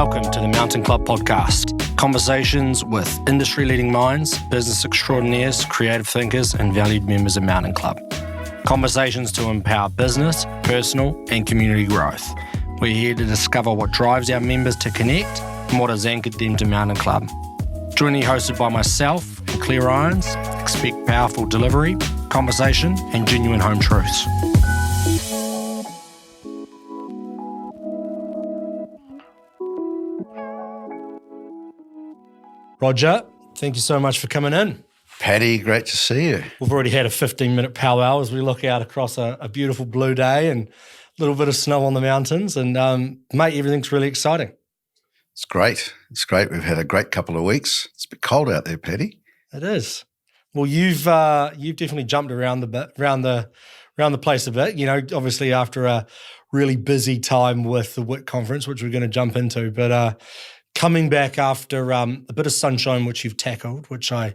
Welcome to the Mountain Club podcast. Conversations with industry-leading minds, business extraordinaires, creative thinkers, and valued members of Mountain Club. Conversations to empower business, personal, and community growth. We're here to discover what drives our members to connect and what has anchored them to Mountain Club. Jointly hosted by myself and Claire Irons, expect powerful delivery, conversation, and genuine home truths. Roger, thank you so much for coming in. Paddy, great to see you. We've already had a 15-minute powwow as we look out across a beautiful blue day and a little bit of snow on the mountains. And mate, everything's really exciting. It's great. It's great. We've had a great couple of weeks. It's a bit cold out there, Paddy. It is. Well, you've definitely jumped around the place a bit. You know, obviously after a really busy time with the WIT conference, which we're going to jump into, but coming back after a bit of sunshine, which you've tackled, which I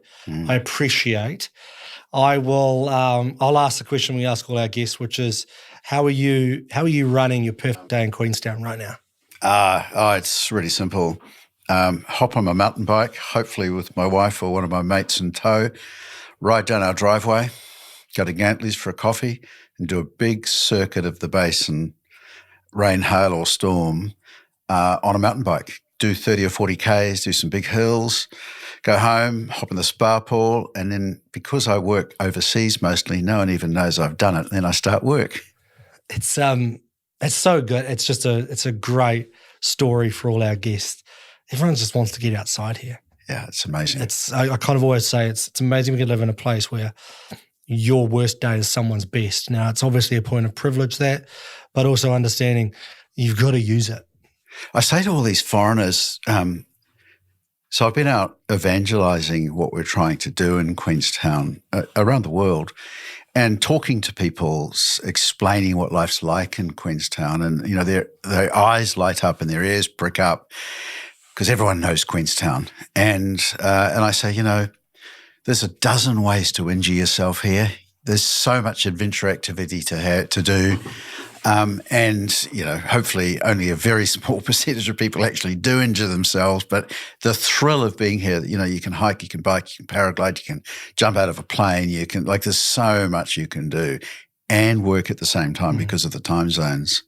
appreciate. I'll ask the question we ask all our guests, which is, how are you running your perfect day in Queenstown right now? It's really simple. Hop on my mountain bike, hopefully with my wife or one of my mates in tow, ride down our driveway, go to Gantley's for a coffee, and do a big circuit of the basin, rain, hail or storm, on a mountain bike. Do 30 or 40 Ks, do some big hills, go home, hop in the spa pool, and then because I work overseas mostly, no one even knows I've done it, and then I start work. It's so good. It's a great story for all our guests. Everyone just wants to get outside here. Yeah, it's amazing. I kind of always say it's amazing we can live in a place where your worst day is someone's best. Now, it's obviously a point of privilege but also understanding you've got to use it. I say to all these foreigners, so I've been out evangelizing what we're trying to do in Queenstown around the world and talking to people, explaining what life's like in Queenstown. And, you know, their eyes light up and their ears prick up because everyone knows Queenstown. And I say, you know, there's a dozen ways to injure yourself here. There's so much adventure activity to do. And, you know, hopefully only a very small percentage of people actually do injure themselves. But the thrill of being here, you know, you can hike, you can bike, you can paraglide, you can jump out of a plane, there's so much you can do and work at the same time because of the time zones.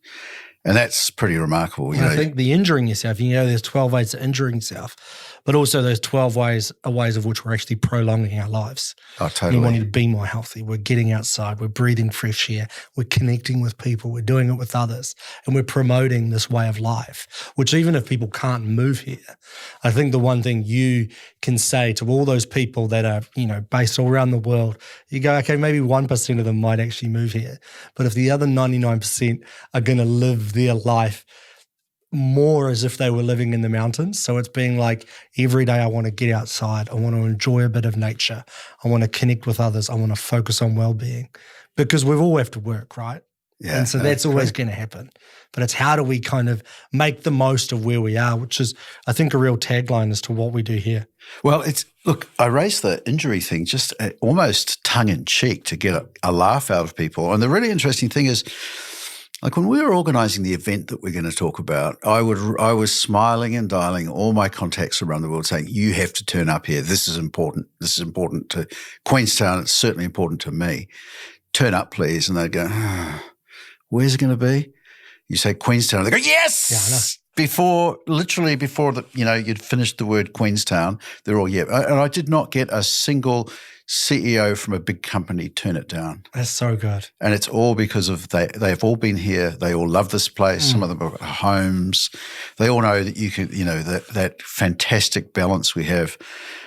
And that's pretty remarkable. I think the injuring yourself, there's 12 ways to injuring yourself, but also those 12 ways are ways of which we're actually prolonging our lives. Oh, totally. We're wanting to be more healthy. We're getting outside. We're breathing fresh air. We're connecting with people. We're doing it with others. And we're promoting this way of life, which even if people can't move here, I think the one thing you can say to all those people that are, based all around the world, you go, okay, maybe 1% of them might actually move here. But if the other 99% are going to live their life more as if they were living in the mountains. So it's being like, every day I want to get outside. I want to enjoy a bit of nature. I want to connect with others. I want to focus on well-being because we all have to work, right? Yeah. And so that's always going to happen. But it's how do we kind of make the most of where we are, which is, I think, a real tagline as to what we do here. Well, I raised the injury thing just almost tongue-in-cheek to get a laugh out of people. And the really interesting thing is, like when we were organising the event that we're going to talk about, I was smiling and dialing all my contacts around the world saying, you have to turn up here. This is important. This is important to Queenstown. It's certainly important to me. Turn up, please. And they'd go, where's it going to be? You say Queenstown. And they go, yes! Yeah, I know. Before you'd finished the word Queenstown, they're all, yeah. And I did not get a single CEO from a big company turn it down. That's so good. And it's all because of they've all been here. They all love this place. Some of them have got homes. They all know that you can, that fantastic balance we have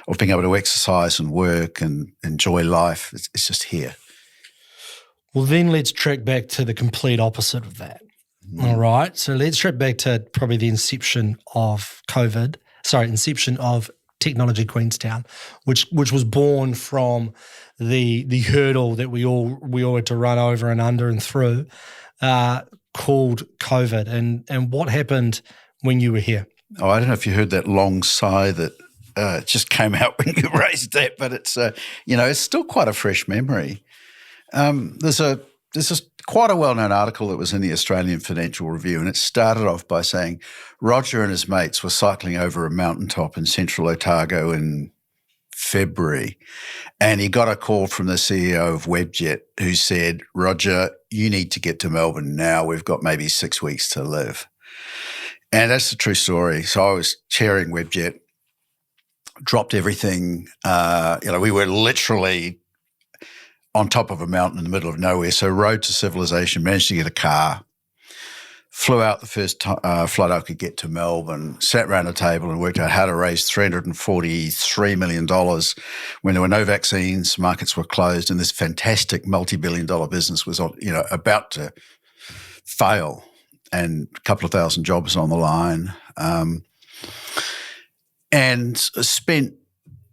of being able to exercise and work and enjoy life. It's just here. Well, then let's track back to the complete opposite of that. All right. So let's track back to probably the inception of Technology Queenstown, which was born from the hurdle that we all had to run over and under and through, called COVID. And what happened when you were here? Oh, I don't know if you heard that long sigh that just came out when you raised that, but it's it's still quite a fresh memory. There's a this is quite a well-known article that was in the Australian Financial Review, and it started off by saying Roger and his mates were cycling over a mountaintop in central Otago in February, and he got a call from the CEO of Webjet who said, Roger, you need to get to Melbourne now. We've got maybe 6 weeks to live. And that's the true story. So I was chairing Webjet, dropped everything. We were literally on top of a mountain in the middle of nowhere. So road to civilization, managed to get a car, flew out the first flight I could get to Melbourne, sat around a table and worked out how to raise $343 million when there were no vaccines, markets were closed, and this fantastic multi-billion-dollar business was about to fail, and a couple of thousand jobs on the line. And spent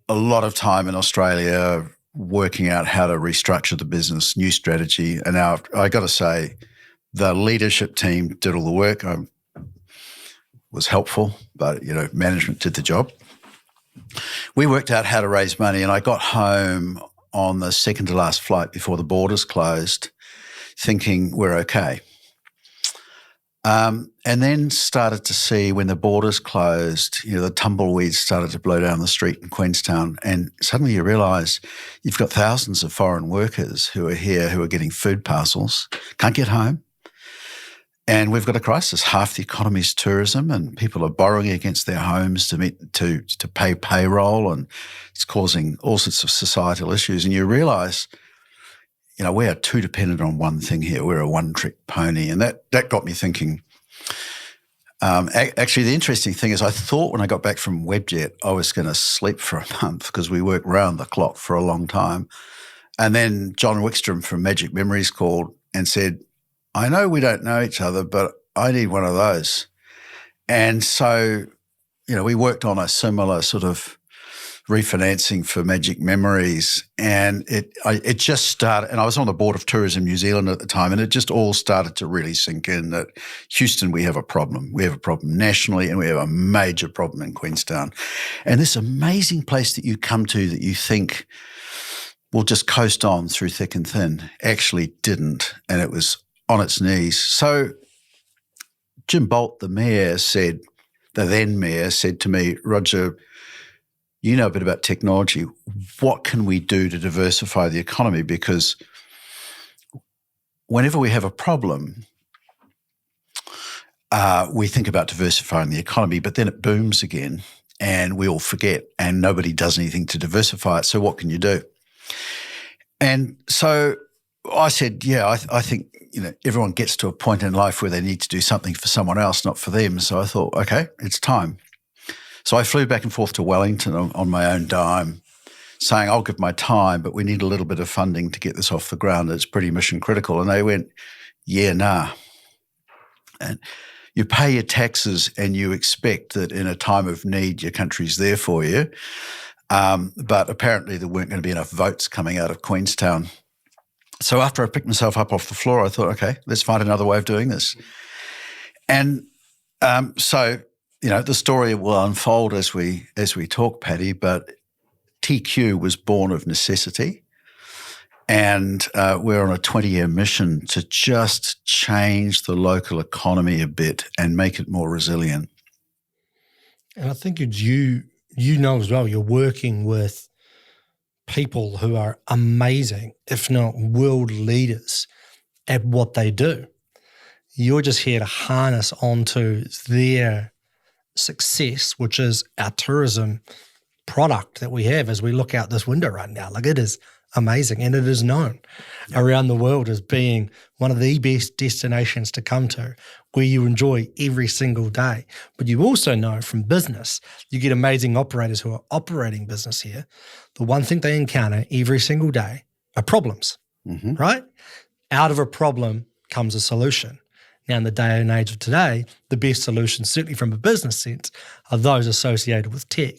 a lot of time in Australia working out how to restructure the business, new strategy. And now I got to say, the leadership team did all the work. I was helpful, but, management did the job. We worked out how to raise money, and I got home on the second to last flight before the borders closed thinking we're okay. And then started to see when the borders closed, the tumbleweeds started to blow down the street in Queenstown, and suddenly you realise you've got thousands of foreign workers who are here who are getting food parcels, can't get home. And we've got a crisis. Half the economy is tourism, and people are borrowing against their homes to pay payroll, and it's causing all sorts of societal issues. And you realise, we are too dependent on one thing here. We're a one-trick pony, and that got me thinking. Actually, the interesting thing is I thought when I got back from Webjet I was going to sleep for a month because we worked round the clock for a long time. And then John Wickstrom from Magic Memories called and said, I know we don't know each other, but I need one of those. And so, we worked on a similar sort of refinancing for Magic Memories, and it just started. And I was on the board of Tourism New Zealand at the time, and it just all started to really sink in that Houston, we have a problem. We have a problem nationally, and we have a major problem in Queenstown. And this amazing place that you come to that you think will just coast on through thick and thin actually didn't, and it was on its knees. So Jim Bolt, the then mayor, said to me, Roger, you know a bit about technology. What can we do to diversify the economy? Because whenever we have a problem, we think about diversifying the economy, but then it booms again and we all forget and nobody does anything to diversify it. So what can you do? And so I said, I think, everyone gets to a point in life where they need to do something for someone else, not for them. So I thought, okay, it's time. So I flew back and forth to Wellington on my own dime, saying, I'll give my time, but we need a little bit of funding to get this off the ground. It's pretty mission critical. And they went, nah. And you pay your taxes and you expect that in a time of need, your country's there for you. But apparently there weren't going to be enough votes coming out of Queenstown. So after I picked myself up off the floor, I thought, okay, let's find another way of doing this. And so the story will unfold as we talk, Paddy, but TQ was born of necessity, and we're on a 20-year mission to just change the local economy a bit and make it more resilient. And I think you as well, you're working with people who are amazing, if not world leaders at what they do. You're just here to harness onto their success, which is our tourism product that we have as we look out this window right now. Like, it is amazing, and it is known around the world as being one of the best destinations to come to, where you enjoy every single day. But you also know from business, you get amazing operators who are operating business here. The one thing they encounter every single day are problems, right? Out of a problem comes a solution. Now, in the day and age of today, the best solutions, certainly from a business sense, are those associated with tech.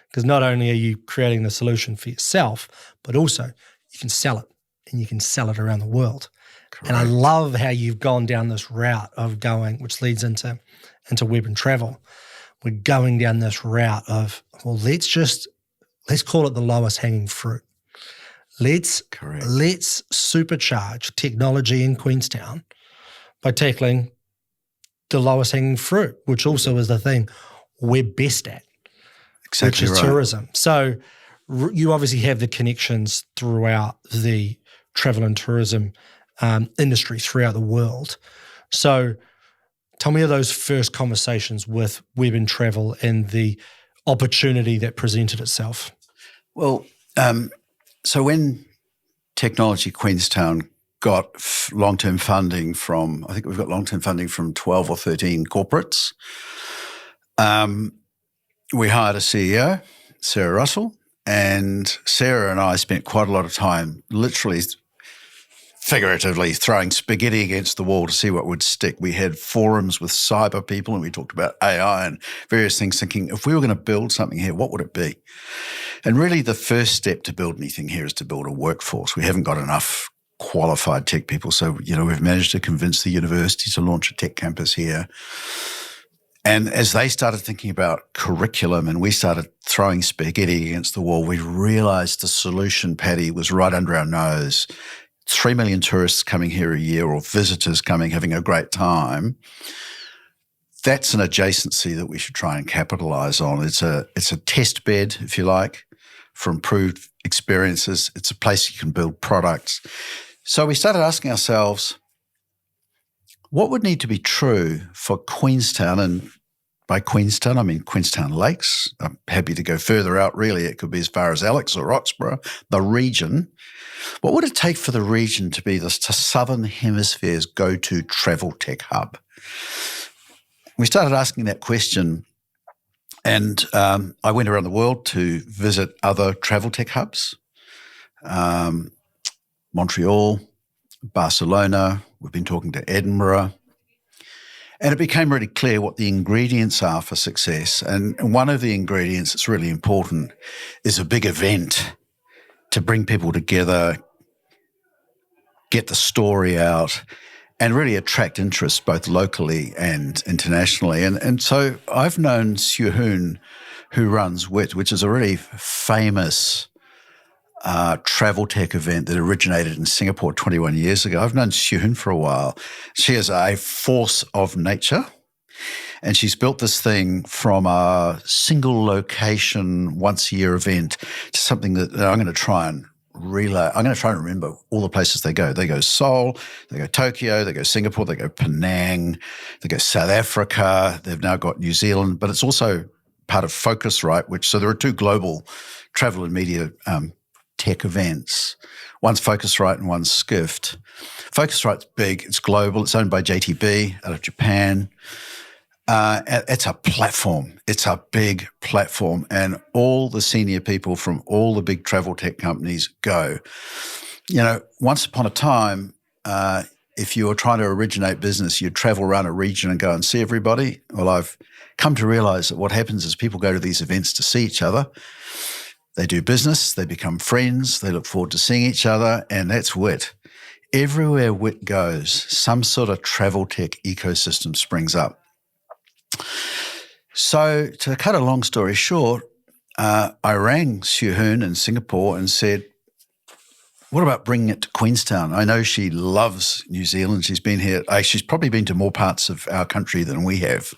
Because not only are you creating the solution for yourself, but also you can sell it, and you can sell it around the world. Correct. And I love how you've gone down this route of going, which leads into web and travel. We're going down this route of, well, let's call it the lowest hanging fruit. Let's Correct. supercharge technology in Queenstown by tackling the lowest hanging fruit, which also is the thing we're best at, which is tourism. So you obviously have the connections throughout the travel and tourism industry throughout the world. So tell me of those first conversations with Web and Travel and the opportunity that presented itself. Well, so when Technology Queenstown got long-term funding from, I think we've got long-term funding from 12 or 13 corporates, we hired a CEO, Sarah Russell, and Sarah and I spent quite a lot of time literally figuratively throwing spaghetti against the wall to see what would stick. We had forums with cyber people and we talked about AI and various things, thinking if we were going to build something here, what would it be? And really the first step to build anything here is to build a workforce. We haven't got enough qualified tech people. So, we've managed to convince the university to launch a tech campus here. And as they started thinking about curriculum and we started throwing spaghetti against the wall, we realized the solution, Paddy, was right under our nose. 3 million tourists coming here a year, or visitors coming, having a great time. That's an adjacency that we should try and capitalize on. It's a test bed, if you like, for improved experiences. It's a place you can build products. So we started asking ourselves, what would need to be true for Queenstown? And by Queenstown, I mean Queenstown Lakes. I'm happy to go further out, really. It could be as far as Alex or Roxburgh, the region. What would it take for the region to be the Southern Hemisphere's go-to travel tech hub? We started asking that question, and I went around the world to visit other travel tech hubs, Montreal, Barcelona. We've been talking to Edinburgh. And it became really clear what the ingredients are for success. And one of the ingredients that's really important is a big event to bring people together, get the story out, and really attract interest both locally and internationally. And so I've known Sue Hoon, who runs WIT, which is a really famous travel tech event that originated in Singapore 21 years ago. I've known Sue Hoon for a while. She is a force of nature. And she's built this thing from a single location, once a year event to something that I'm going to try and relay. I'm going to try and remember all the places they go. They go Seoul, they go Tokyo, they go Singapore, they go Penang, they go South Africa. They've now got New Zealand, but it's also part of Focusrite, so there are two global travel and media tech events. One's Focusrite and one's Skift. Focusrite's big, it's global, it's owned by JTB out of Japan. It's a platform. It's a big platform, and all the senior people from all the big travel tech companies go. Once upon a time, if you were trying to originate business, you'd travel around a region and go and see everybody. Well, I've come to realize that what happens is people go to these events to see each other. They do business, they become friends, they look forward to seeing each other, and that's WIT. Everywhere WIT goes, some sort of travel tech ecosystem springs up. So to cut a long story short, I rang Sue Hoon in Singapore and said, what about bringing it to Queenstown? I know she loves New Zealand. She's been here. She's probably been to more parts of our country than we have.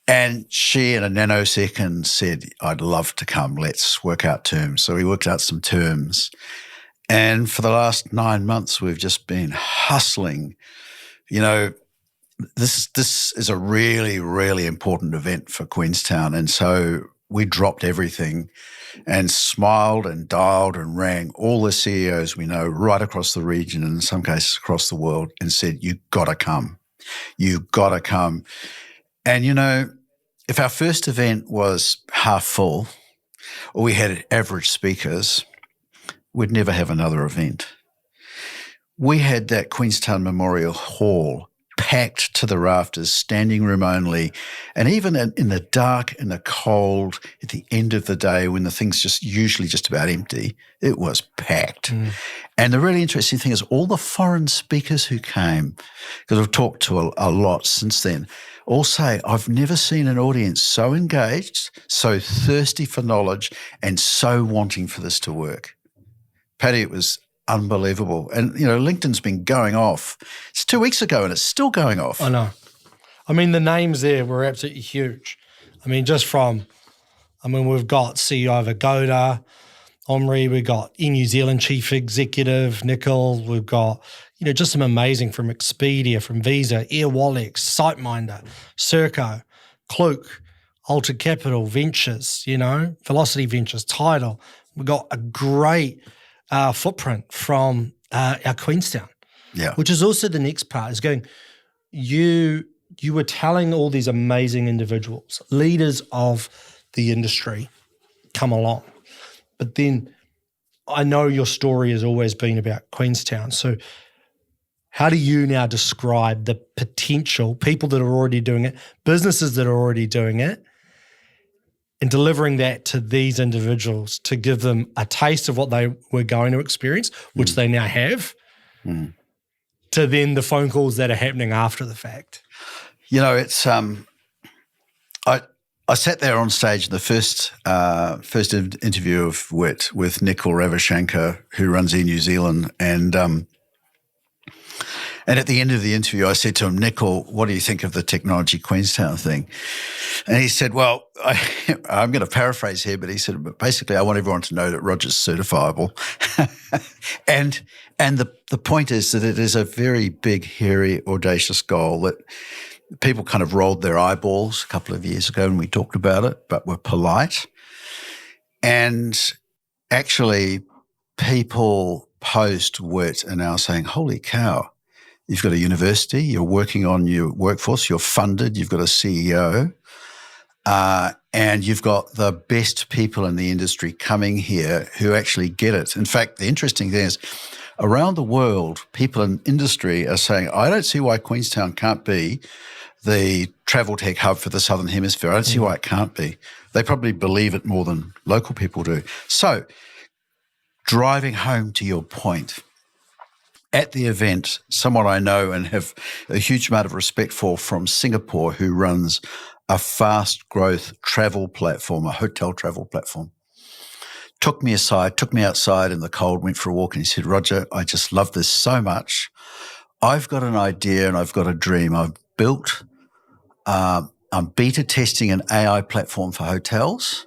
And she, in a nanosecond, said, I'd love to come. Let's work out terms. So we worked out some terms. And for the last 9 months, we've just been hustling. This is a really, really important event for Queenstown. And so we dropped everything and smiled and dialed and rang all the CEOs we know right across the region and in some cases across the world and said, you got to come. You got to come. And, if our first event was half full or we had average speakers, we'd never have another event. We had that Queenstown Memorial Hall packed to the rafters, standing room only. And even in the dark and the cold, at the end of the day, when the thing's usually just about empty, it was packed. And the really interesting thing is all the foreign speakers who came, because I've talked to a lot since then, all say, I've never seen an audience so engaged, so thirsty for knowledge, and so wanting for this to work. Paddy, it was unbelievable. And, LinkedIn's been going off. It's 2 weeks ago and it's still going off. I know. I mean, the names there were absolutely huge. I mean, we've got CEO of Agoda, Omri, we've got in New Zealand Chief Executive, Nicole, we've got, just some amazing from Expedia, from Visa, Airwallex, SiteMinder, Serco, Klook, Alta Capital, Ventures, Velocity Ventures, Tidal. We've got a great footprint from our Queenstown, which is also the next part, is going, you were telling all these amazing individuals, leaders of the industry, come along. But then I know your story has always been about Queenstown. So how do you now describe the potential, people that are already doing it, businesses that are already doing it, and delivering that to these individuals to give them a taste of what they were going to experience, which they now have, to then the phone calls that are happening after the fact? It's I sat there on stage in the first interview of WIT with Nicole Ravashankar, who runs Air New Zealand, and at the end of the interview, I said to him, Nicole, what do you think of the Technology Queenstown thing? And he said, well, I'm going to paraphrase here, but he said, but basically, I want everyone to know that Roger's certifiable. and the point is that it is a very big, hairy, audacious goal that people kind of rolled their eyeballs a couple of years ago when we talked about it, but were polite. And actually, people post-WIT are now saying, holy cow, you've got a university, you're working on your workforce, you're funded, you've got a CEO, and you've got the best people in the industry coming here who actually get it. In fact, the interesting thing is, around the world, people in industry are saying, I don't see why Queenstown can't be the travel tech hub for the Southern Hemisphere. I don't see why it can't be. They probably believe it more than local people do. So, driving home to your point, at the event, someone I know and have a huge amount of respect for from Singapore, who runs a fast growth travel platform, a hotel travel platform, took me aside, took me outside in the cold, went for a walk, and he said, Roger, I just love this so much. I've got an idea and I've got a dream. I'm beta testing an AI platform for hotels,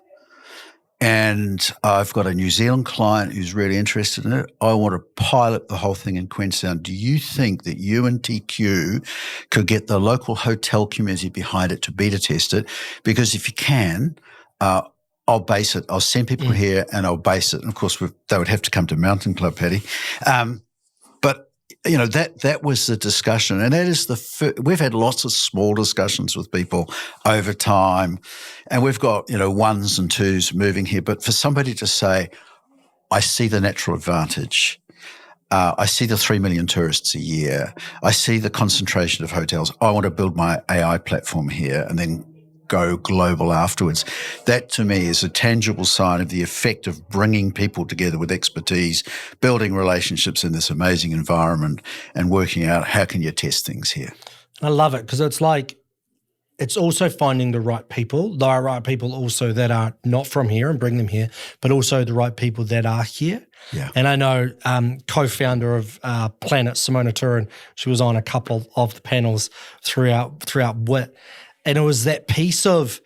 and I've got a New Zealand client who's really interested in it. I want to pilot the whole thing in Queenstown. Do you think that you and TQ could get the local hotel community behind it to beta test it? Because if you can, I'll base it. I'll send people here and I'll base it. And of course, they would have to come to Mountain Club, Paddy. But that was the discussion, and that is we've had lots of small discussions with people over time, and we've got ones and twos moving here. But for somebody to say, I see the natural advantage, I see the 3 million tourists a year, I see the concentration of hotels, I want to build my AI platform here and then go global afterwards. That to me is a tangible sign of the effect of bringing people together with expertise, building relationships in this amazing environment, and working out how can you test things here. I love it, because it's also finding the right people also that are not from here and bring them here, but also the right people that are here. Yeah. And I know co-founder of Planet, Simona Turin, she was on a couple of the panels throughout WIT. And it was that piece of,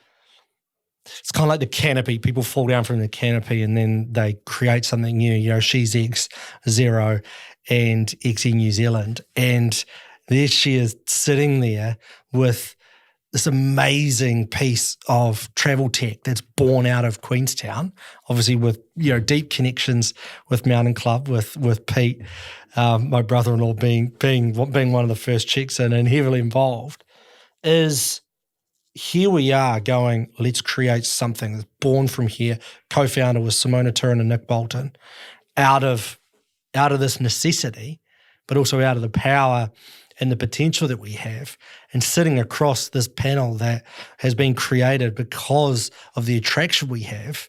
it's kind of like the canopy. People fall down from the canopy and then they create something new. She's X0 and XE New Zealand. And there she is sitting there with this amazing piece of travel tech that's born out of Queenstown, obviously with deep connections with Mountain Club, with Pete, my brother-in-law being one of the first checks in and heavily involved, is here we are going, let's create something that's born from here. Co-founder was Simona Turin and Nick Bolton, out of this necessity, but also out of the power and the potential that we have, and sitting across this panel that has been created because of the attraction we have,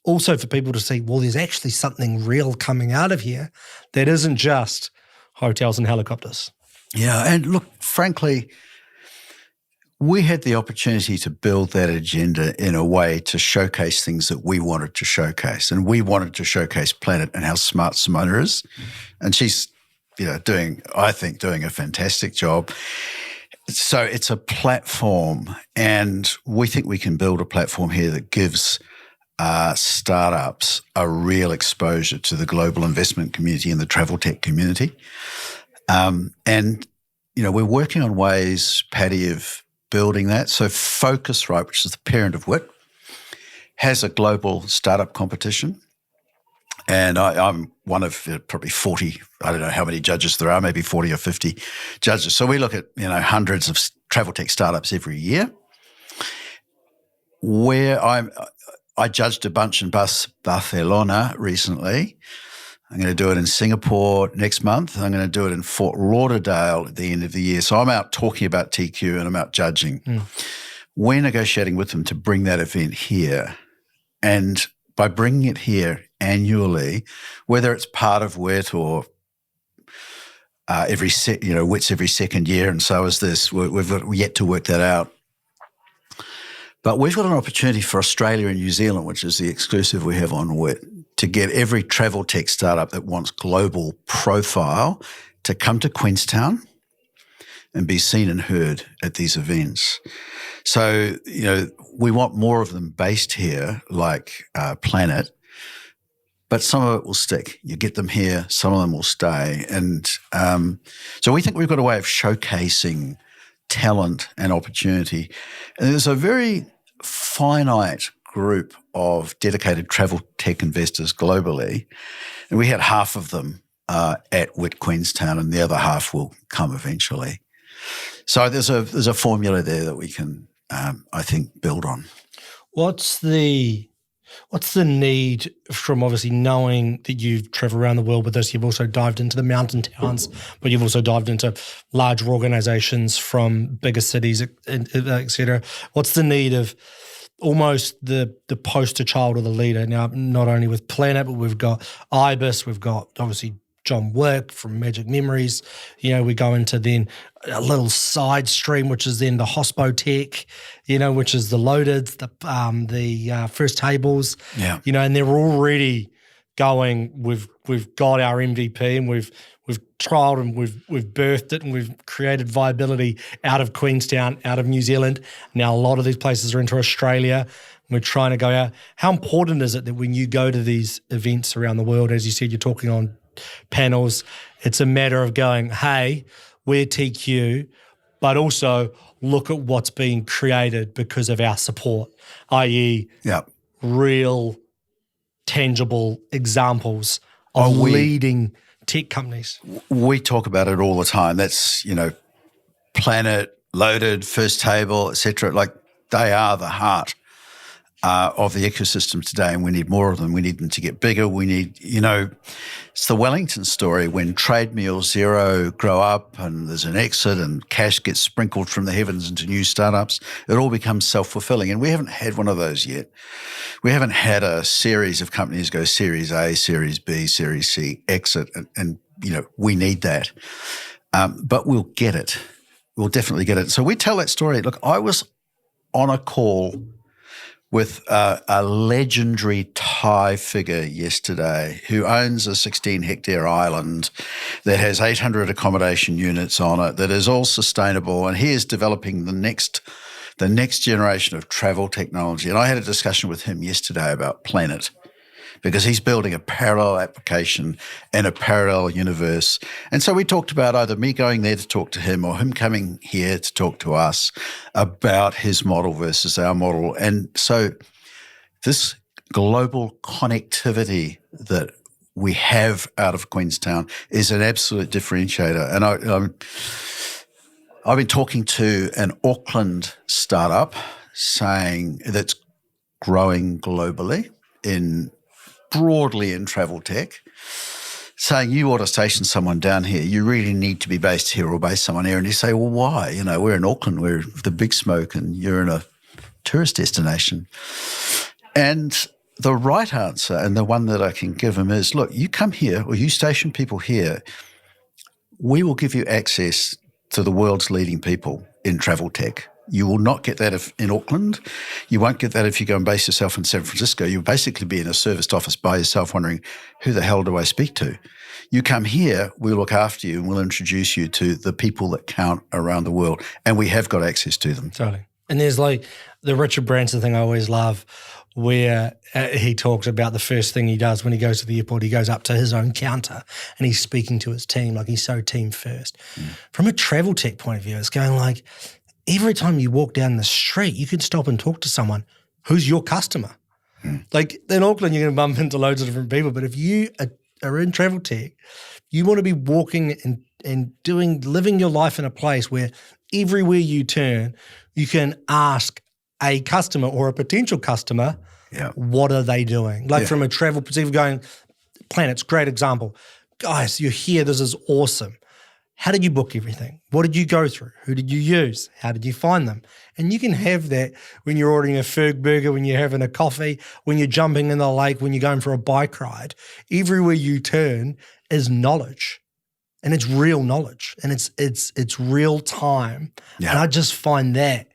also for people to see, well, there's actually something real coming out of here that isn't just hotels and helicopters. Yeah, and look, frankly, we had the opportunity to build that agenda in a way to showcase things that we wanted to showcase. And we wanted to showcase Planet and how smart Simona is. And she's, doing a fantastic job. So it's a platform, and we think we can build a platform here that gives startups a real exposure to the global investment community and the travel tech community. We're working on ways, Paddy, of building that. So Focusrite, which is the parent of WIT, has a global startup competition. And I'm one of probably 40, I don't know how many judges there are, maybe 40 or 50 judges. So we look at, hundreds of travel tech startups every year. Where I judged a bunch in Barcelona recently. I'm going to do it in Singapore next month. I'm going to do it in Fort Lauderdale at the end of the year. So I'm out talking about TQ and I'm out judging. We're negotiating with them to bring that event here. And by bringing it here annually, whether it's part of WIT or WIT's every second year, and so is this, we've yet to work that out. But we've got an opportunity for Australia and New Zealand, which is the exclusive we have on WIT, to get every travel tech startup that wants global profile to come to Queenstown and be seen and heard at these events. So, we want more of them based here, like Planet, but some of it will stick. You get them here, some of them will stay. And so we think we've got a way of showcasing talent and opportunity. And there's a very finite group of dedicated travel tech investors globally, and we had half of them at WIT Queenstown, and the other half will come eventually. So there's a formula there that we can, I think, build on. What's the need from obviously knowing that you've traveled around the world with this? You've also dived into the mountain towns, but you've also dived into larger organizations from bigger cities, et cetera. What's the need of almost the poster child or the leader? Now, not only with Planet, but we've got Ibis, we've got obviously John Wick from Magic Memories. We go into then a little side stream, which is then the Hospo Tech, which is the Loaded, the First Tables, and they're already going. We've got our MVP, and we've trialed and we've birthed it, and we've created viability out of Queenstown, out of New Zealand. Now a lot of these places are into Australia. We're trying to go out. How important is it that when you go to these events around the world, as you said, you're talking on panels, it's a matter of going, hey, we're TQ, but also look at what's being created because of our support, i.e. real tangible examples of leading tech companies. We talk about it all the time. That's, Planet, Loaded, First Table, et cetera. Like, they are the heart of the ecosystem today, and we need more of them. We need them to get bigger. We need, it's the Wellington story when Trade Meal Zero grow up and there's an exit and cash gets sprinkled from the heavens into new startups. It all becomes self-fulfilling, and we haven't had one of those yet. We haven't had a series of companies go Series A, Series B, Series C, exit, and we need that. But we'll get it. We'll definitely get it. So we tell that story. Look, I was on a call with a legendary Thai figure yesterday who owns a 16-hectare island that has 800 accommodation units on it, that is all sustainable, and he is developing the next generation of travel technology. And I had a discussion with him yesterday about Planet, because he's building a parallel application in a parallel universe. And so we talked about either me going there to talk to him or him coming here to talk to us about his model versus our model. And so this global connectivity that we have out of Queenstown is an absolute differentiator. And I've been talking to an Auckland startup saying that's growing globally broadly in travel tech, saying you ought to station someone down here. You really need to be based here or base someone here. And you say, well, why? We're in Auckland, we're the big smoke, and you're in a tourist destination. And the right answer, and the one that I can give them, is, look, you come here or you station people here, we will give you access to the world's leading people in travel tech. You will not get that in Auckland. You won't get that if you go and base yourself in San Francisco. You'll basically be in a serviced office by yourself wondering, who the hell do I speak to? You come here, we'll look after you and we'll introduce you to the people that count around the world. And we have got access to them. Totally. And there's like the Richard Branson thing I always love, where he talks about the first thing he does when he goes to the airport, he goes up to his own counter and he's speaking to his team, like he's so team first. From a travel tech point of view, it's going like, every time you walk down the street, you can stop and talk to someone who's your customer. Like in Auckland, you're going to bump into loads of different people, but if you are in travel tech, you want to be walking and living your life in a place where everywhere you turn, you can ask a customer or a potential customer, what are they doing? Like from a travel perspective, going, Planet's great example. Guys, you're here. This is awesome. How did you book everything? What did you go through? Who did you use? How did you find them? And you can have that when you're ordering a Ferg burger, when you're having a coffee, when you're jumping in the lake, when you're going for a bike ride. Everywhere you turn is knowledge. And it's real knowledge. And it's real time. Yeah. And I just find that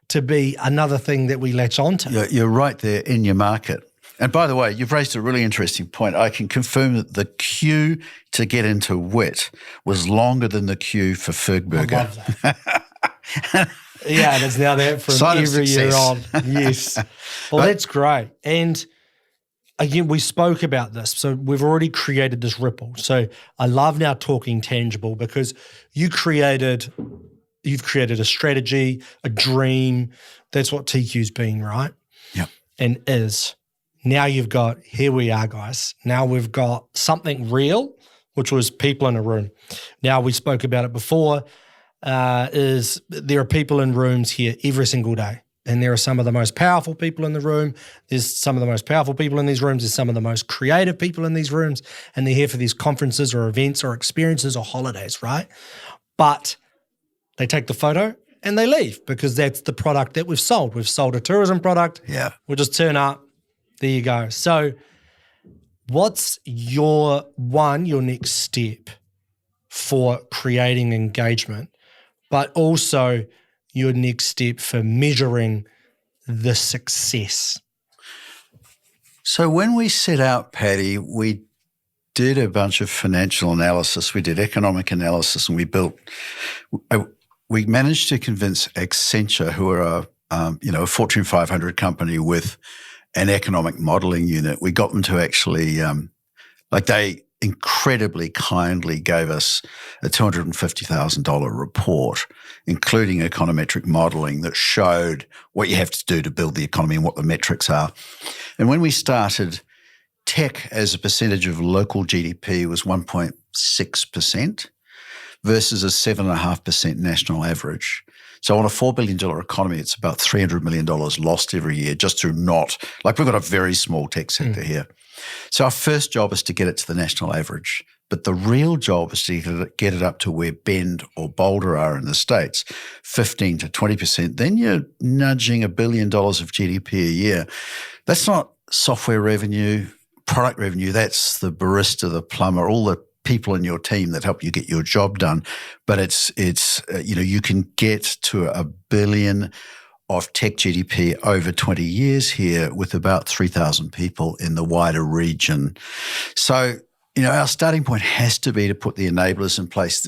to be another thing that we latch onto. You're right there in your market. And by the way, you've raised a really interesting point. I can confirm that the queue to get into WIT was longer than the queue for Ferg burger. I love that. Yeah, and it's now that from every year on. Yes. Well, that's great. And again, we spoke about this. So we've already created this ripple. So I love now talking tangible because you've created a strategy, a dream. That's what TQ's been, right? Yeah. And is. Now you've got, here we are, guys. Now we've got something real, which was people in a room. Now we spoke about it before, is there are people in rooms here every single day. And there are some of the most powerful people in the room. There's some of the most powerful people in these rooms. There's some of the most creative people in these rooms. And they're here for these conferences or events or experiences or holidays, right? But they take the photo and they leave because that's the product that we've sold. We've sold a tourism product. Yeah. We'll just turn up. There you go. So what's your next step for creating engagement, but also your next step for measuring the success? So when we set out, Paddy, we did a bunch of financial analysis. We did economic analysis, and we managed to convince Accenture, who are a Fortune 500 company with an economic modeling unit. We got them to actually, they incredibly kindly gave us a $250,000 report, including econometric modeling that showed what you have to do to build the economy and what the metrics are. And when we started, tech as a percentage of local GDP was 1.6% versus a 7.5% national average. So on a $4 billion economy, it's about $300 million lost every year just through we've got a very small tech sector here. So our first job is to get it to the national average. But the real job is to get it up to where Bend or Boulder are in the States, 15 to 20%. Then you're nudging $1 billion of GDP a year. That's not software revenue, product revenue. That's the barista, the plumber, all the people in your team that help you get your job done. But it's you can get to $1 billion of tech GDP over 20 years here with about 3,000 people in the wider region. So, our starting point has to be to put the enablers in place.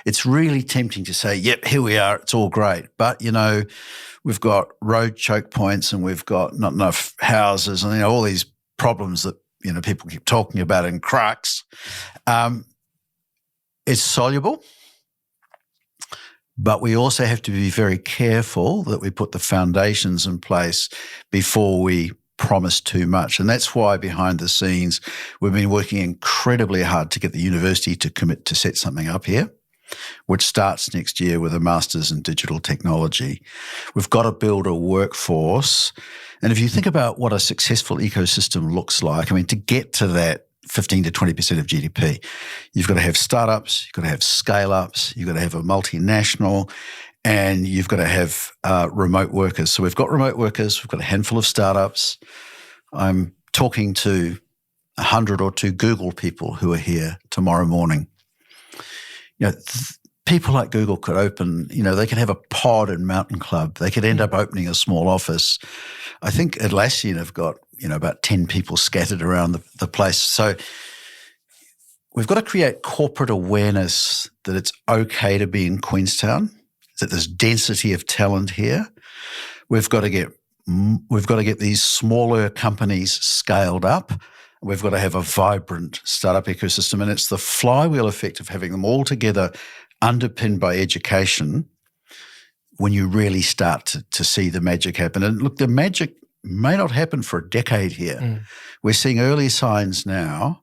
It's really tempting to say, yep, here we are, it's all great. But, we've got road choke points and we've got not enough houses and, all these problems that, people keep talking about in crux. It's soluble, but we also have to be very careful that we put the foundations in place before we promise too much. And that's why behind the scenes, we've been working incredibly hard to get the university to commit to set something up here, which starts next year with a master's in digital technology. We've got to build a workforce. And if you think about what a successful ecosystem looks like, to get to that 15 to 20% of GDP, you've got to have startups, you've got to have scale-ups, you've got to have a multinational, and you've got to have remote workers. So we've got remote workers, we've got a handful of startups. I'm talking to 100 or 2 Google people who are here tomorrow morning. people like Google could open, they could have a pod in Mountain Club. They could end up opening a small office. I think Atlassian have got, about 10 people scattered around the place. So we've got to create corporate awareness that it's okay to be in Queenstown, that there's density of talent here. We've got to get these smaller companies scaled up. We've got to have a vibrant startup ecosystem, and it's the flywheel effect of having them all together, underpinned by education, when you really start to see the magic happen. And look, the magic may not happen for a decade here. We're seeing early signs now,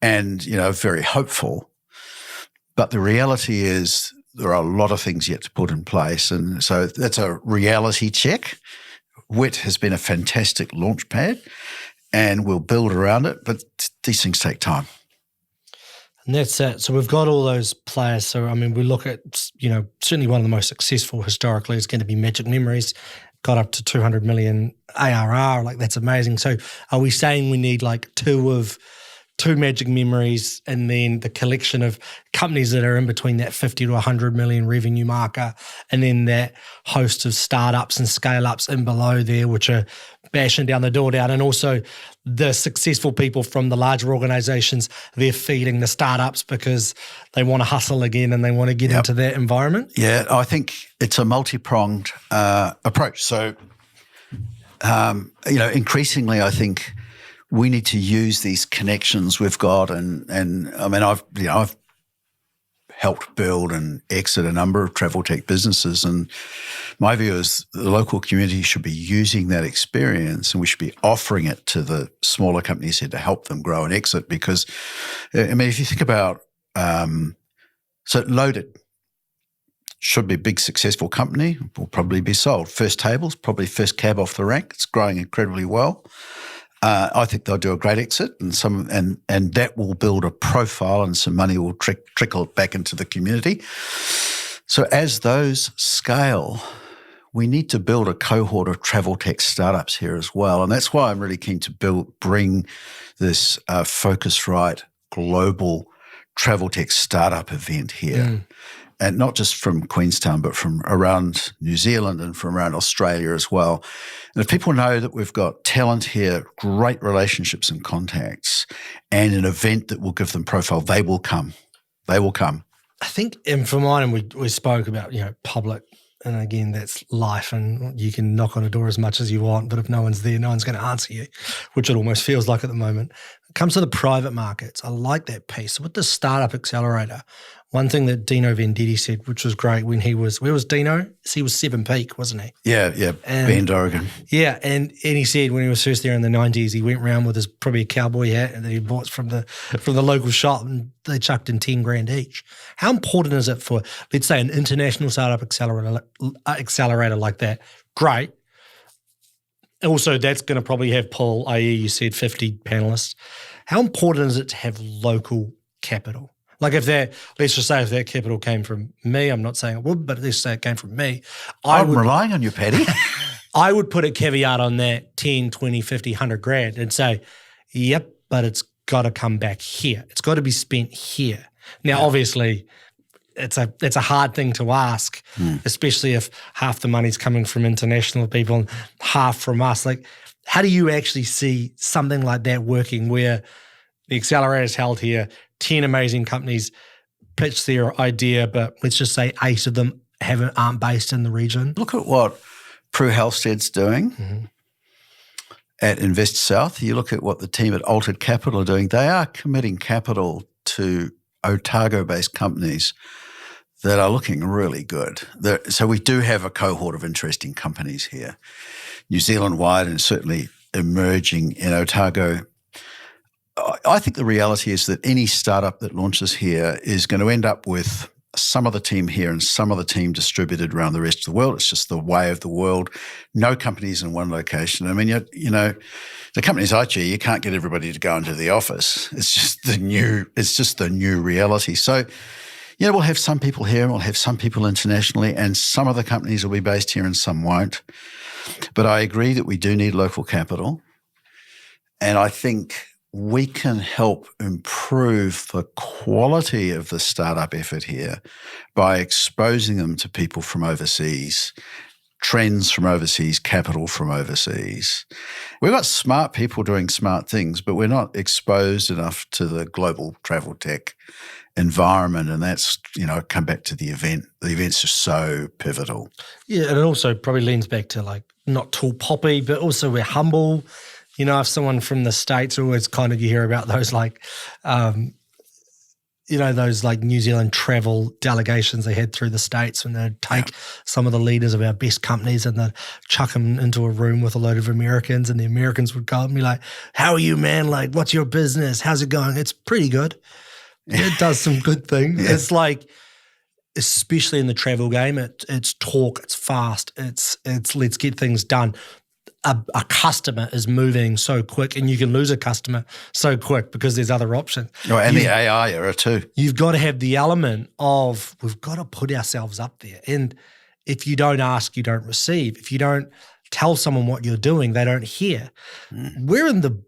and very hopeful. But the reality is there are a lot of things yet to put in place, and so that's a reality check. WIT has been a fantastic launch pad, and we'll build around it, but these things take time. And that's it. So we've got all those players. So, I mean, we look at, certainly one of the most successful historically is going to be Magic Memories, got up to 200 million ARR. Like, that's amazing. So are we saying we need like two Magic Memories and then the collection of companies that are in between that 50 to 100 million revenue marker, and then that host of startups and scale-ups in below there, which are bashing down the door down, and also the successful people from the larger organizations, they're feeding the startups because they want to hustle again and they want to get into that environment? Yeah, I think it's a multi-pronged approach. So, increasingly, I think we need to use these connections we've got, and I mean, I've helped build and exit a number of travel tech businesses, and my view is the local community should be using that experience, and we should be offering it to the smaller companies here to help them grow and exit. Because, I mean, if you think about, so Loaded should be a big successful company, will probably be sold. First Tables, probably first cab off the rank. It's growing incredibly well. I think they'll do a great exit, and that will build a profile, and some money will trickle back into the community. So as those scale, we need to build a cohort of travel tech startups here as well, and that's why I'm really keen to bring this Focusrite global travel tech startup event here. And not just from Queenstown, but from around New Zealand and from around Australia as well. And if people know that we've got talent here, great relationships and contacts, and an event that will give them profile, they will come. They will come. I think, and for mine, we spoke about, public, and again, that's life, and you can knock on a door as much as you want, but if no one's there, no one's going to answer you, which it almost feels like at the moment. It comes to the private markets. I like that piece. With the Startup Accelerator, one thing that Dino Venditti said, which was great when he was, where was Dino? He was Seven Peak, wasn't he? Yeah, Bend, Oregon. Yeah, and he said when he was first there in the 90s, he went around with his probably a cowboy hat that he bought from the local shop, and they chucked in 10 grand each. How important is it for, let's say, an international startup accelerator like that? Great. Also, that's going to probably have pull, i.e. you said 50 panelists. How important is it to have local capital? Like let's just say if that capital came from me, I'm not saying it would, but let's say it came from me. I'm relying on you, Paddy. I would put a caveat on that 10, 20, 50, 100 grand and say, yep, but it's got to come back here. It's got to be spent here. Now, obviously, it's a hard thing to ask, especially if half the money's coming from international people and half from us. Like, how do you actually see something like that working where the accelerator's held here, 10 amazing companies pitch their idea, but let's just say 8 of them aren't based in the region? Look at what Prue Halstead's doing at Invest South. You look at what the team at Altered Capital are doing. They are committing capital to Otago-based companies that are looking really good. So we do have a cohort of interesting companies here, New Zealand-wide and certainly emerging in Otago. I think the reality is that any startup that launches here is going to end up with some of the team here and some of the team distributed around the rest of the world. It's just the way of the world. No companies in one location. I mean, the companies I chair, you can't get everybody to go into the office. It's just the new reality. So, we'll have some people here and we'll have some people internationally, and some of the companies will be based here and some won't. But I agree that we do need local capital. And I think we can help improve the quality of the startup effort here by exposing them to people from overseas, trends from overseas, capital from overseas. We've got smart people doing smart things, but we're not exposed enough to the global travel tech environment, and that's, come back to the event. The event's just so pivotal. Yeah, and it also probably leans back to like not tall poppy, but also we're humble. If someone from the States, always kind of you hear about those like, those like New Zealand travel delegations they had through the States when they'd take some of the leaders of our best companies and they'd chuck them into a room with a load of Americans, and the Americans would go and be like, "How are you, man? Like, what's your business? How's it going?" It's pretty good. It does some good things. Yeah. It's like, especially in the travel game, it's talk, it's fast, it's let's get things done. A customer is moving so quick, and you can lose a customer so quick because there's other options. Oh, and the AI era too. You've got to have the element of we've got to put ourselves up there. And if you don't ask, you don't receive. If you don't tell someone what you're doing, they don't hear. We're in the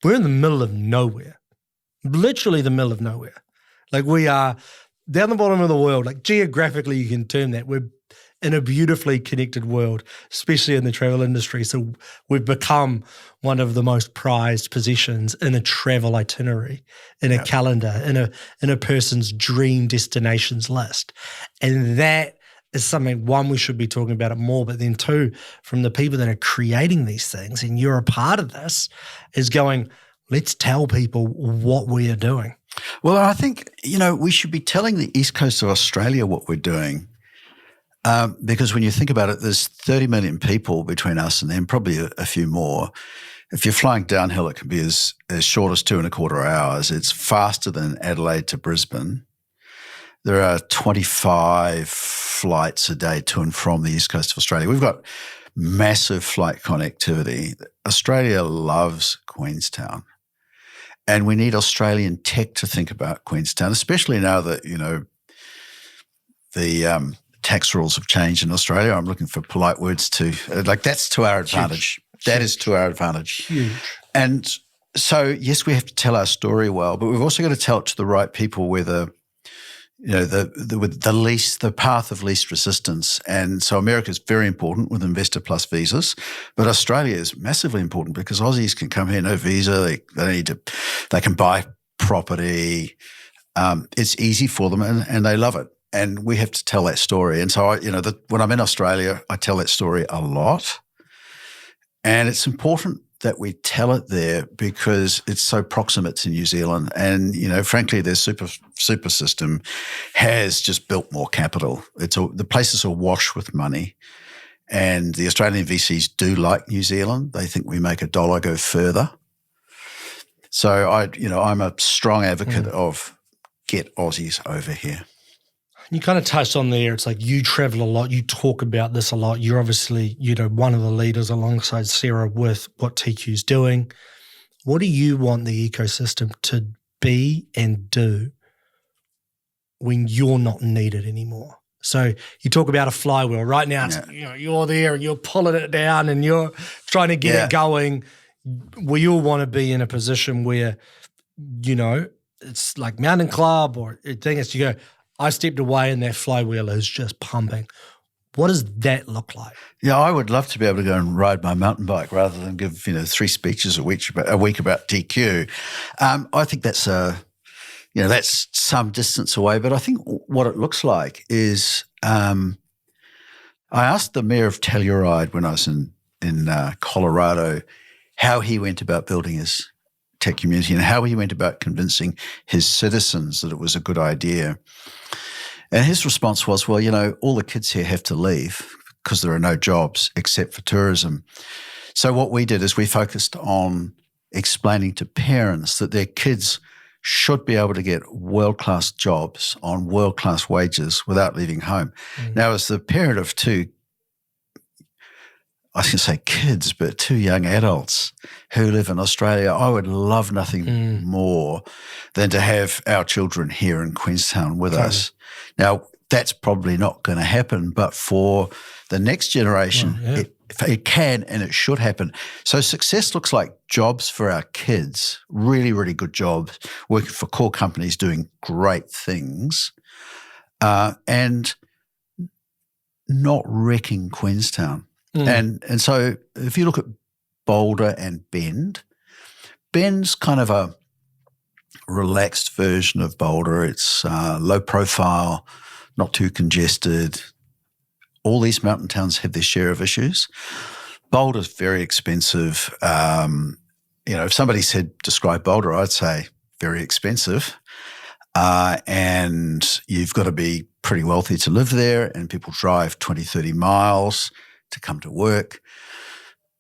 middle of nowhere, literally the middle of nowhere. Like we are down the bottom of the world. Like geographically, you can term that. We're in a beautifully connected world, especially in the travel industry. So we've become one of the most prized possessions in a travel itinerary, in a calendar, in a person's dream destinations list. And that is something, one, we should be talking about it more, but then two, from the people that are creating these things, and you're a part of this, is going, let's tell people what we are doing. Well, I think, we should be telling the East Coast of Australia what we're doing. Because when you think about it, there's 30 million people between us and them, probably a few more. If you're flying downhill, it can be as short as 2.25 hours. It's faster than Adelaide to Brisbane. There are 25 flights a day to and from the East Coast of Australia. We've got massive flight connectivity. Australia loves Queenstown. And we need Australian tech to think about Queenstown, especially now that, the tax rules have changed in Australia. I'm looking for polite words that's to our advantage. That is to our advantage. Huge. And so, yes, we have to tell our story well, but we've also got to tell it to the right people where the path of least resistance. And so America is very important with Investor Plus visas, but Australia is massively important because Aussies can come here, no visa, they can buy property. It's easy for them and they love it. And we have to tell that story. And so, when I'm in Australia, I tell that story a lot. And it's important that we tell it there because it's so proximate to New Zealand. And, frankly, their super system has just built more capital. The place is awash with money. And the Australian VCs do like New Zealand. They think we make a dollar go further. So, I'm a strong advocate of get Aussies over here. You kind of touched on there, it's like you travel a lot, you talk about this a lot. You're obviously, one of the leaders alongside Sarah with what TQ's doing. What do you want the ecosystem to be and do when you're not needed anymore? So you talk about a flywheel. Right now, it's, you're there and you're pulling it down and you're trying to get it going. We all want to be in a position where, it's like Mountain Club or thing is you go, I stepped away and that flywheel is just pumping. What does that look like? Yeah, I would love to be able to go and ride my mountain bike rather than give 3 speeches a week about TQ. I think that's that's some distance away. But I think what it looks like is I asked the mayor of Telluride when I was in Colorado how he went about building his tech community and how he went about convincing his citizens that it was a good idea. And his response was, well, all the kids here have to leave because there are no jobs except for tourism. So what we did is we focused on explaining to parents that their kids should be able to get world-class jobs on world-class wages without leaving home. Now, as the parent of 2, I was going to say kids, but 2 young adults who live in Australia, I would love nothing more than to have our children here in Queenstown with us. Now, that's probably not going to happen, but for the next generation, It can and it should happen. So success looks like jobs for our kids, really, really good jobs, working for cool companies, doing great things, and not wrecking Queenstown. And so if you look at Boulder and Bend's kind of a relaxed version of Boulder. It's low profile, not too congested. All these mountain towns have their share of issues. Boulder's very expensive. If somebody said describe Boulder, I'd say very expensive. And you've got to be pretty wealthy to live there, and people drive 20, 30 miles to come to work.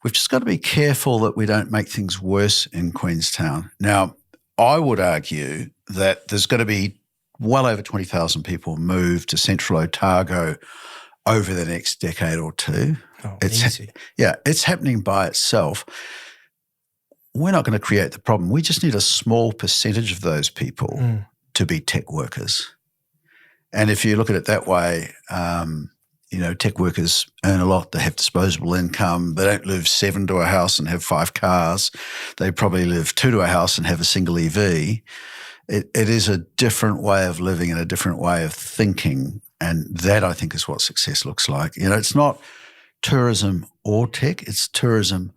We've just got to be careful that we don't make things worse in Queenstown. Now, I would argue that there's got to be well over 20,000 people move to central Otago over the next decade or two. Oh, easy. It's happening by itself. We're not going to create the problem. We just need a small percentage of those people to be tech workers. And if you look at it that way, tech workers earn a lot. They have disposable income. They don't live 7 to a house and have 5 cars. They probably live 2 to a house and have a single EV. It is a different way of living and a different way of thinking. And that, I think, is what success looks like. It's not tourism or tech. It's tourism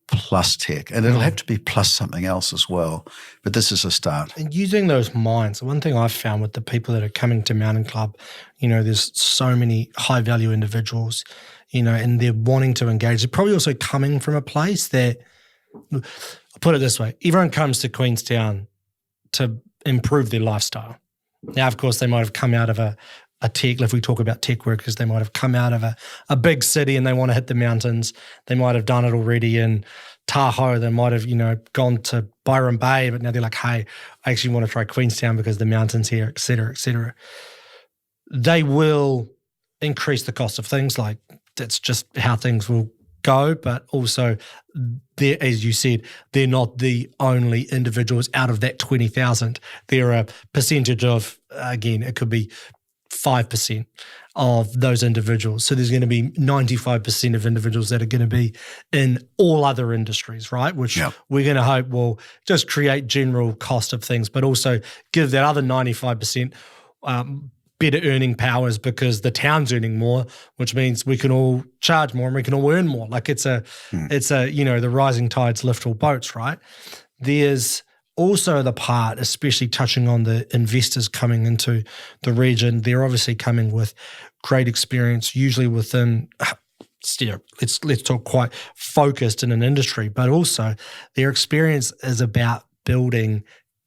plus tech. And it'll have to be plus something else as well. But this is a start. And using those minds, one thing I've found with the people that are coming to Mountain Club, there's so many high-value individuals, and they're wanting to engage. They're probably also coming from a place that, I'll put it this way, everyone comes to Queenstown to improve their lifestyle. Now, of course, they might have come out of a tech, if we talk about tech workers, they might have come out of a big city and they want to hit the mountains. They might have done it already in Tahoe. They might have, gone to Byron Bay, but now they're like, hey, I actually want to try Queenstown because the mountains here, et cetera, et cetera. They will increase the cost of things. Like, that's just how things will go. But also, as you said, they're not the only individuals out of that 20,000. They're a percentage of, again, it could be 5% of those individuals. So there's going to be 95% of individuals that are going to be in all other industries, right? Which we're going to hope will just create general cost of things, but also give that other 95% better earning powers because the town's earning more, which means we can all charge more and we can all earn more. Like it's a, the rising tides lift all boats, right? There's also the part, especially touching on the investors coming into the region, they're obviously coming with great experience, usually within, let's talk quite focused in an industry, but also their experience is about building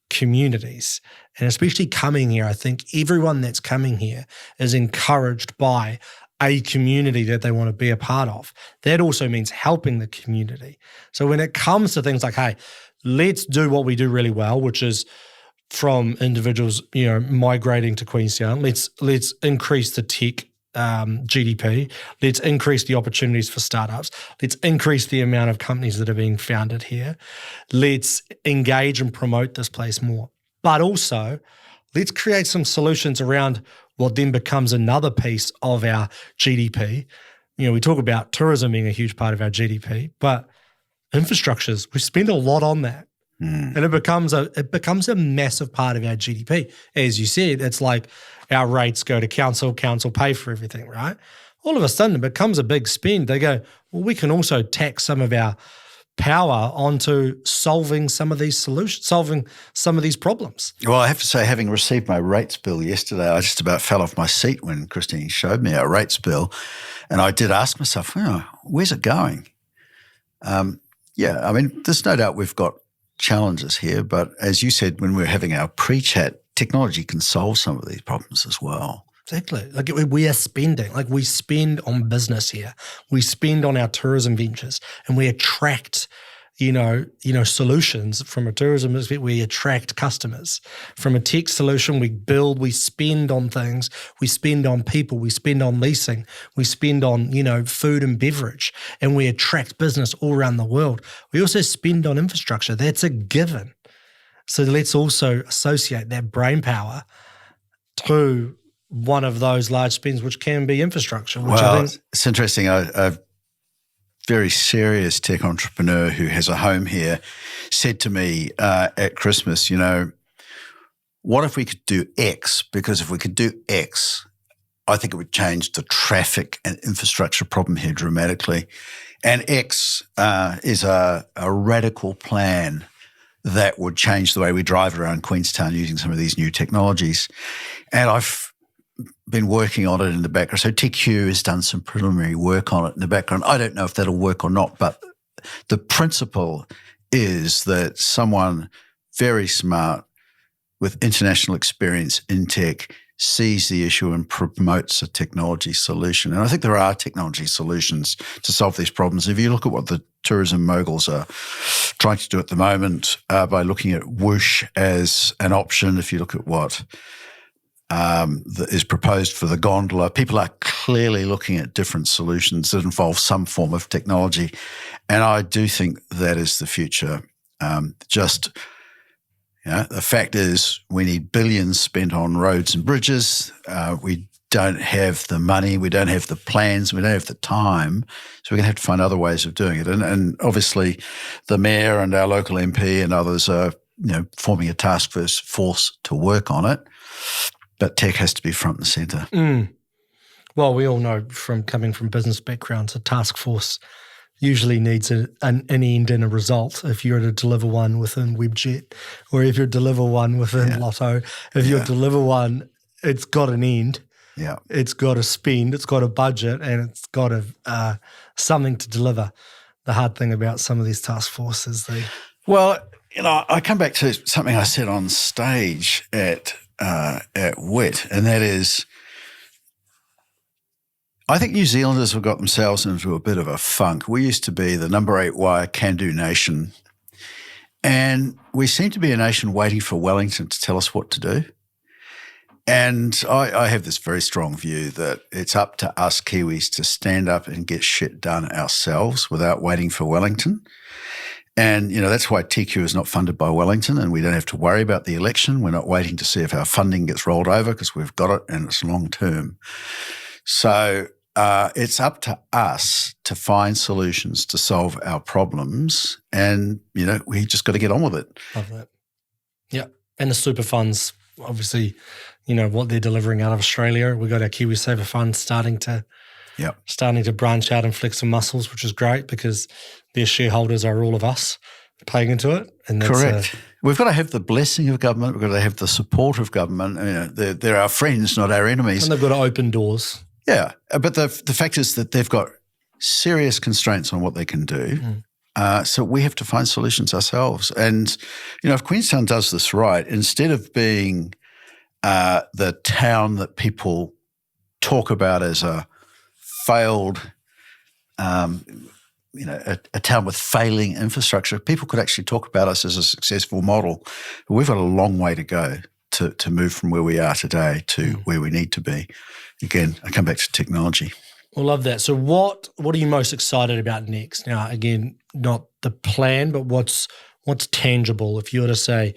communities. And especially coming here, I think everyone that's coming here is encouraged by a community that they want to be a part of. That also means helping the community. So when it comes to things like, hey, let's do what we do really well, which is from individuals, migrating to Queenstown. Let's increase the tech GDP. Let's increase the opportunities for startups. Let's increase the amount of companies that are being founded here. Let's engage and promote this place more. But also, let's create some solutions around what then becomes another piece of our GDP. We talk about tourism being a huge part of our GDP, but infrastructures, we spend a lot on that. And it becomes a massive part of our GDP. As you said, it's like our rates go to council pay for everything, right? All of a sudden it becomes a big spend. They go, well, we can also tax some of our power onto solving some of these solutions, solving some of these problems. Well, I have to say, having received my rates bill yesterday, I just about fell off my seat when Christine showed me our rates bill. And I did ask myself, where's it going? There's no doubt we've got challenges here, but as you said when we were having our pre-chat, technology can solve some of these problems as well. Exactly. Like we are spending, like we spend on business here. We spend on our tourism ventures and we attract, solutions from a tourism perspective. We attract customers. From a tech solution, we spend on things. We spend on people. We spend on leasing. We spend on, food and beverage, and we attract business all around the world. We also spend on infrastructure. That's a given. So let's also associate that brain power to one of those large spends, which can be infrastructure. Which well, it's interesting. I've very serious tech entrepreneur who has a home here said to me at Christmas, what if we could do X? Because if we could do X, I think it would change the traffic and infrastructure problem here dramatically. And X is a radical plan that would change the way we drive around Queenstown using some of these new technologies. And I've been working on it in the background. So TQ has done some preliminary work on it in the background. I don't know if that'll work or not, but the principle is that someone very smart with international experience in tech sees the issue and promotes a technology solution. And I think there are technology solutions to solve these problems. If you look at what the tourism moguls are trying to do at the moment by looking at Whoosh as an option, if you look at what that is proposed for the gondola, people are clearly looking at different solutions that involve some form of technology. And I do think that is the future. The fact is we need billions spent on roads and bridges. We don't have the money. We don't have the plans. We don't have the time. So we're going to have to find other ways of doing it. And obviously the mayor and our local MP and others are forming a task force to work on it. But tech has to be front and centre. Well, we all know from coming from business backgrounds, a task force usually needs an end and a result. If you're to deliver one within Webjet, or if you deliver one within Lotto, if you deliver one, it's got an end. Yeah, it's got a spend, it's got a budget, and it's got something to deliver. The hard thing about some of these task forces, I come back to something I said on stage at WIT, and that is, I think New Zealanders have got themselves into a bit of a funk. We used to be the number 8 wire can-do nation, and we seem to be a nation waiting for Wellington to tell us what to do. And I have this very strong view that it's up to us Kiwis to stand up and get shit done ourselves without waiting for Wellington. And, that's why TQ is not funded by Wellington, and we don't have to worry about the election. We're not waiting to see if our funding gets rolled over because we've got it and it's long term. So it's up to us to find solutions to solve our problems, and, we just got to get on with it. Love that. Yeah. And the super funds, obviously, what they're delivering out of Australia. We've got our KiwiSaver fund starting to branch out and flex some muscles, which is great because their shareholders are all of us paying into it. And that's correct. We've got to have the blessing of government. We've got to have the support of government. They're our friends, not our enemies. And they've got to open doors. Yeah. But the fact is that they've got serious constraints on what they can do. So we have to find solutions ourselves. And, if Queenstown does this right, instead of being the town that people talk about as a failed, a town with failing infrastructure, people could actually talk about us as a successful model. But we've got a long way to go to move from where we are today to where we need to be. Again, I come back to technology. I love that. So what are you most excited about next? Now, again, not the plan, but what's tangible? If you were to say,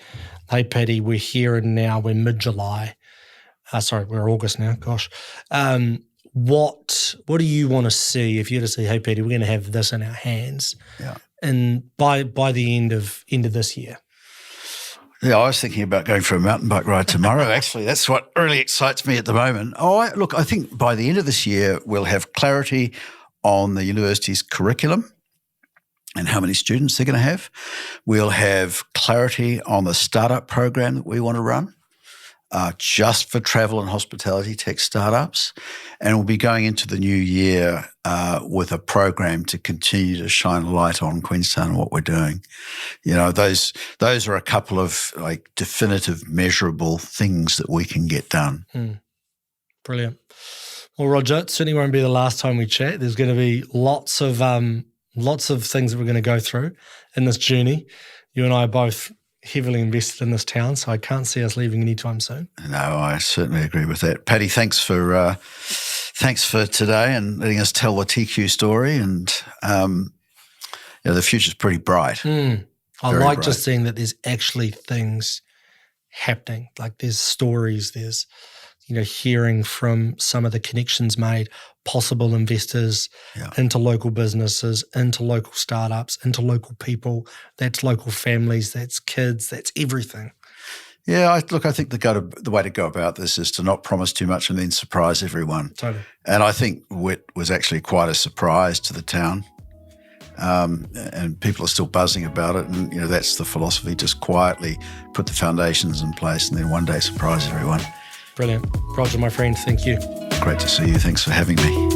hey, Paddy, we're here and now, we're mid-July. We're August now, gosh. What do you want to see if you were to say, hey, Paddy, we're going to have this in our hands and by the end of this year? Yeah, I was thinking about going for a mountain bike ride tomorrow, actually. That's what really excites me at the moment. I think by the end of this year, we'll have clarity on the university's curriculum and how many students they're going to have. We'll have clarity on the startup program that we want to run, just for travel and hospitality tech startups. And we'll be going into the new year with a program to continue to shine a light on Queenstown and what we're doing. Those are a couple of definitive, measurable things that we can get done. Brilliant. Well, Roger, it certainly won't be the last time we chat. There's going to be lots of things that we're going to go through in this journey. You and I are both heavily invested in this town, so I can't see us leaving anytime soon. No, I certainly agree with that. Paddy, thanks for today and letting us tell the TQ story. And the future's pretty bright. I like bright. Just seeing that there's actually things happening. Like there's stories, there's hearing from some of the connections made, possible investors into local businesses, into local startups, into local people. That's local families, that's kids, that's everything. Yeah, I think the way to go about this is to not promise too much and then surprise everyone. Totally. And I think WIT was actually quite a surprise to the town. And people are still buzzing about it. And, that's the philosophy, just quietly put the foundations in place and then one day surprise everyone. Brilliant. Roger, my friend, thank you. Great to see you. Thanks for having me.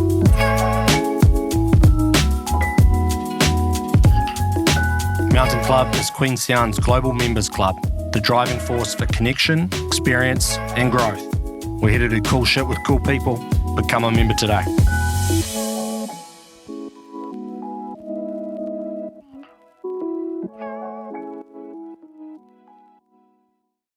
Mountain Club is Queenstown's global members club, the driving force for connection, experience, and growth. We're here to do cool shit with cool people. Become a member today.